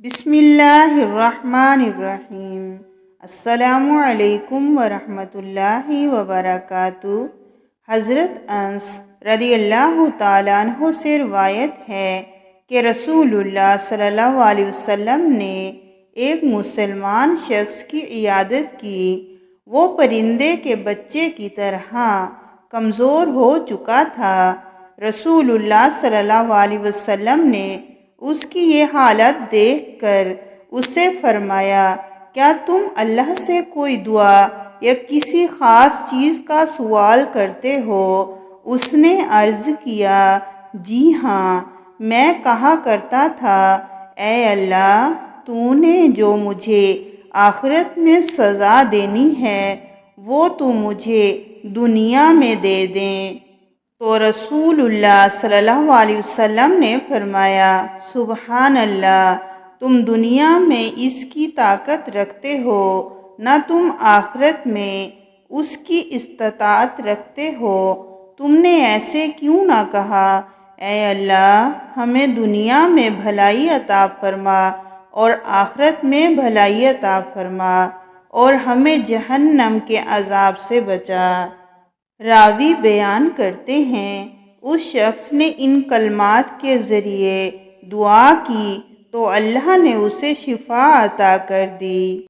بسم اللہ الرحمن الرحیم۔ السلام علیکم ورحمۃ اللہ وبرکاتہ۔ حضرت انس رضی اللہ تعالیٰ عنہ سے روایت ہے کہ رسول اللہ صلی اللہ علیہ وسلم نے ایک مسلمان شخص کی عیادت کی۔ وہ پرندے کے بچے کی طرح کمزور ہو چکا تھا۔ رسول اللہ صلی اللہ علیہ وسلم نے اس کی یہ حالت دیکھ کر اس سے فرمایا، کیا تم اللہ سے کوئی دعا یا کسی خاص چیز کا سوال کرتے ہو؟ اس نے عرض کیا، جی ہاں، میں کہا کرتا تھا، اے اللہ، تو نے جو مجھے آخرت میں سزا دینی ہے وہ تو مجھے دنیا میں دے دیں۔ تو رسول اللہ صلی اللہ علیہ وسلم نے فرمایا، سبحان اللہ، تم دنیا میں اس کی طاقت رکھتے ہو، نہ تم آخرت میں اس کی استطاعت رکھتے ہو۔ تم نے ایسے کیوں نہ کہا، اے اللہ، ہمیں دنیا میں بھلائی عطا فرما اور آخرت میں بھلائی عطا فرما اور ہمیں جہنم کے عذاب سے بچا۔ راوی بیان کرتے ہیں، اس شخص نے ان کلمات کے ذریعے دعا کی تو اللہ نے اسے شفا عطا کر دی۔